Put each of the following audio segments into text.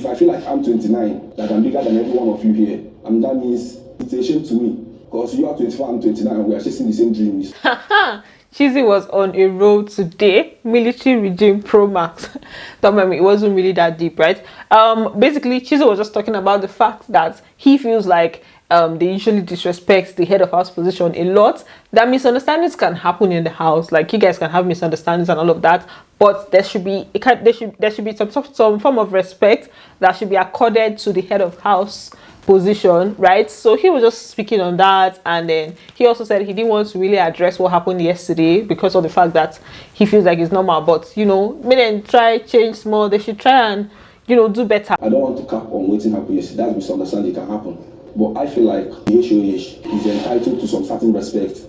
If I feel like I'm 29, that I'm bigger than every one of you here, that means it's a shame to me. Because you are 24, I'm 29, and we are chasing the same dreams. Chizzy was on a roll today. Military regime pro max. Don't mind me, it wasn't really that deep, right? Basically, Chizzy was just talking about the fact that he feels like they usually disrespect the head of house position a lot. That misunderstandings can happen in the house. Like, you guys can have misunderstandings and all of that, but there should be some form of respect that should be accorded to the head of house position, right? So he was just speaking on that, and then he also said he didn't want to really address what happened yesterday because of the fact that he feels like it's normal, but may them try change small. They should try and do better. I don't want to cap on waiting happen yesterday. That's misunderstanding can happen, but I feel like the HOH is entitled to some certain respect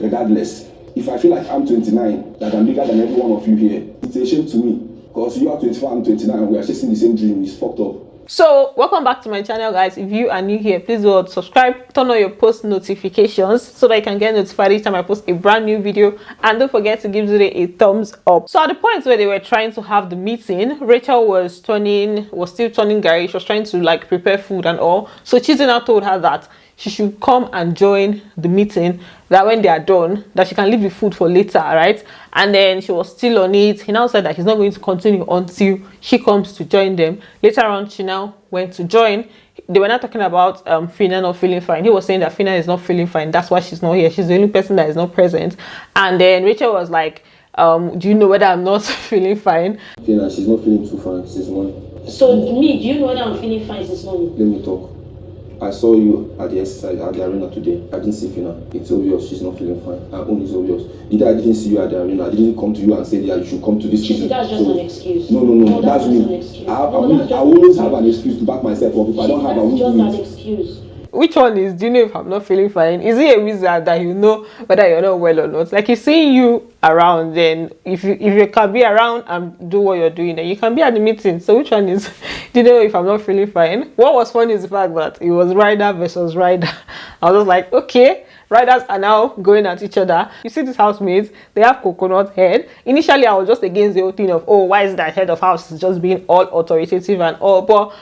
regardless. If I feel like I'm 29, that I'm bigger than every one of you here, it's a shame to me. Because you are 24, I'm 29, and we are chasing the same dream. It's fucked up. So welcome back to my channel, guys. If you are new here, please do subscribe, turn on your post notifications so that you can get notified each time I post a brand new video, and don't forget to give today a thumbs up. So at the point where they were trying to have the meeting, Rachel was still turning Gary. She was trying to like prepare food and all. So Chizzy now told her that she should come and join the meeting, that when they are done, that she can leave the food for later, right? And then she was still on it. He now said that he's not going to continue until she comes to join them. Later on, she now went to join. They were not talking about Phyna not feeling fine. He was saying that Phyna is not feeling fine. That's why she's not here. She's the only person that is not present. And then Rachel was like, do you know whether I'm not feeling fine? Phyna, she's not feeling too fine since morning. So me, do you know whether I'm feeling fine since morning? Let me talk. I saw you at the exercise at the arena today. I didn't see Phyna. It's obvious she's not feeling fine. Her own is obvious. The day I didn't see you at the arena, I didn't come to you and say that you should come to this meeting. That's just an excuse. No, that's me. I always have an excuse to back myself up. If I don't have, I won't do it. Just an excuse. Which one is, do you know if I'm not feeling fine? Is it a wizard that you know whether you're not well or not? Like, he's seeing you around, then if you can be around and do what you're doing, then you can be at the meeting. So which one is, do you know if I'm not feeling fine? What was funny is the fact that it was rider versus rider. I was just like, okay, riders are now going at each other. You see these housemates, they have coconut head. Initially, I was just against the whole thing of, oh, why is that head of house is just being all authoritative and all, but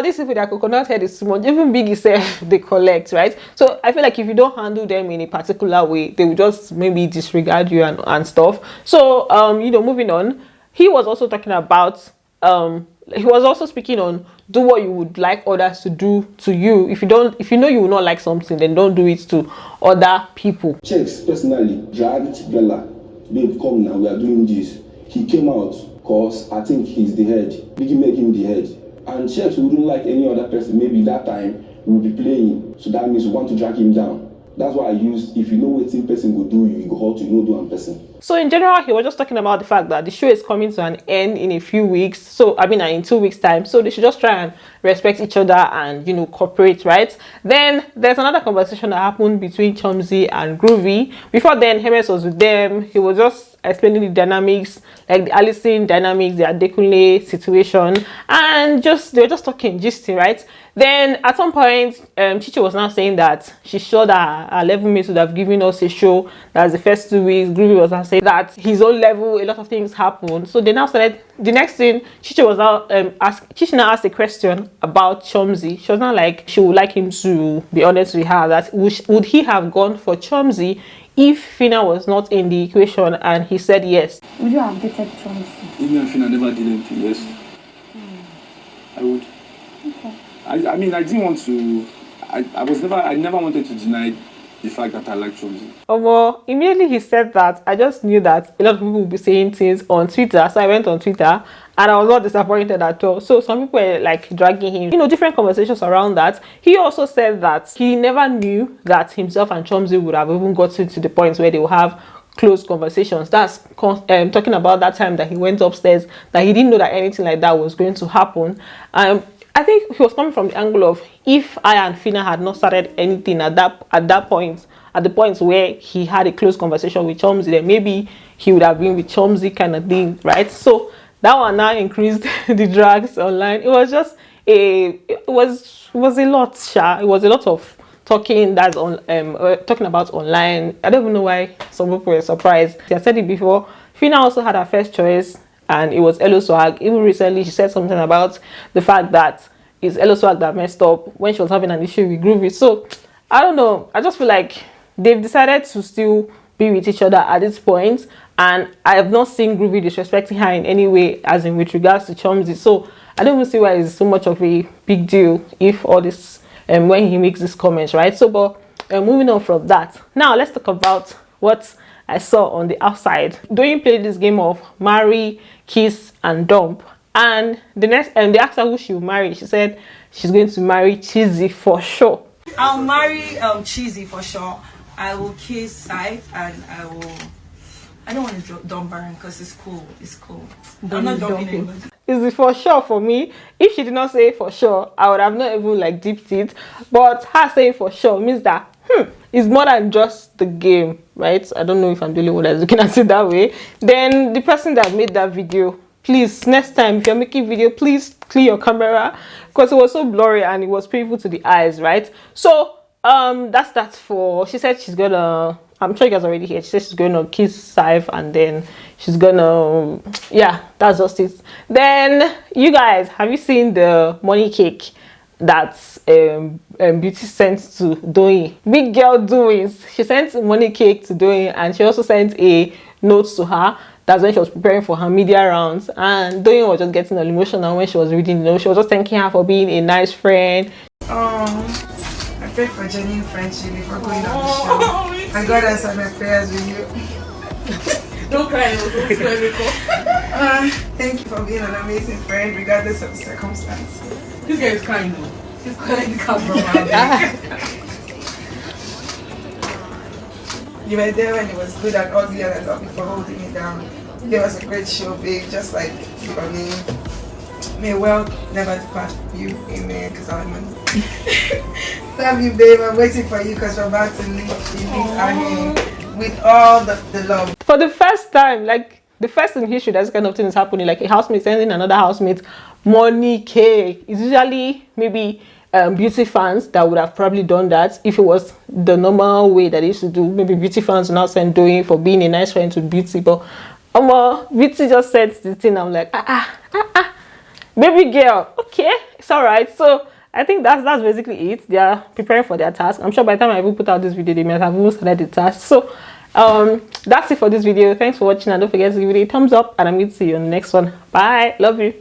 this is with their coconut head is too much. Even big itself, they collect, right? So I feel like if you don't handle them in a particular way, they will just maybe disregard you and stuff. So moving on, he was also talking about he was also speaking on do what you would like others to do to you. If you know you will not like something, then don't do it to other people. Checks personally dragged Bella, babe, come now, we are doing this. He came out because I think he's the head. Biggie make him the head. And Chefs wouldn't like any other person. Maybe that time we'll be playing. So that means we want to drag him down. That's why I used, if you know what same person will do, you go hold to do one person. So in general, he was just talking about the fact that the show is coming to an end in a few weeks. So in 2 weeks time. So they should just try and respect each other and cooperate, right? Then there's another conversation that happened between Chomzy and Groovy. Before then, Hermes was with them. He was just explaining the dynamics, like the Allison dynamics, the Adekunle situation, and they were just talking, gisting, right? Then at some point, Chichi was now saying that she's sure that our level mates would have given us a show. That's the first 2 weeks. Groovy was now saying that his own level, a lot of things happened. So they now started. The next thing, Chichi was now Chichi now asked a question about Chomzy. She was now like, she would like him to be honest with her that would he have gone for Chomzy if Phyna was not in the equation, and he said yes. Would you have dated Chomzy? If me and Phyna never did anything, yes. I would. Okay. I mean, I didn't want to. I never wanted to deny the fact that I like Chomzy. Well, immediately he said that, I just knew that a lot of people would be saying things on Twitter. So I went on Twitter and I was not disappointed at all. So some people were like dragging him, different conversations around that. He also said that he never knew that himself and Chomzy would have even gotten to the point where they will have close conversations. That's talking about that time that he went upstairs, that he didn't know that anything like that was going to happen. I think he was coming from the angle of, if I and Phyna had not started anything at the point where he had a close conversation with Chomzy, then maybe he would have been with Chomzy kind of thing, right? So that one now increased the drags online. It was just it was a lot, It was a lot of talking that's on talking about online. I don't even know why some people were surprised. I said it before. Phyna also had her first choice. and it was Elo Swag. Even recently, she said something about the fact that it's Elo Swag that messed up when she was having an issue with Groovy. So I don't know. I just feel like they've decided to still be with each other at this point, and I have not seen Groovy disrespecting her in any way, as in with regards to Chomzy. So I don't even see why it's so much of a big deal if all this when he makes this comments, right? So but moving on from that, now let's talk about what I saw on the outside. Doyin played this game of marry, kiss, and dump, and the next they asked her who she will marry. She said she's going to marry Chizzy for sure. I'll marry Chizzy for sure. I will kiss Side, and I don't want to dump Baron because it's cool. It's cool. I'm not dumping anybody. Is it for sure for me? If she did not say for sure, I would have not even like dipped it. But her saying for sure means that it's more than just the game, right? I don't know if I'm the only one that's looking at it that way. Then the person that made that video, please, next time if you're making video, please clear your camera, because it was so blurry and it was painful to the eyes, right? So that's that for. She said she's gonna, I'm sure you guys already heard, she said she's gonna kiss Saif, and then she's gonna, yeah, that's just it. Then you guys, have you seen the money cake that's Beauty sent to Doyin? Big girl doings. She sent money cake to Doyin, and she also sent a note to her. That's when she was preparing for her media rounds, and Doyin was just getting emotional when she was reading the note. She was just thanking her for being a nice friend. I prayed for genuine friendship before going on the show. And God answered my prayers with you. Don't cry, don't cry. Thank you for being an amazing friend, regardless of the circumstance. This guy is crying though. He's calling the cab from my You were there when it was good and ugly, and I love you for holding me down. It was a great show, babe, just like for me. May wealth never depart from you, amen, because I'm money. Love you, babe. I'm waiting for you because we're about to leave with all the love. For the first time, like the first in history that this kind of thing is happening, like a housemate sending another housemate money cake. It's usually maybe beauty fans that would have probably done that if it was the normal way that they used to do. Maybe beauty fans now send Doyin for being a nice friend to Beauty, but Beauty just said the thing. I'm like, baby girl, okay, it's all right. So I think that's basically it. They are preparing for their task. I'm sure by the time I even put out this video, they might have even started the task. So that's it for this video. Thanks for watching, and don't forget to give it a thumbs up, and I'm going to see you on the next one. Bye, love you.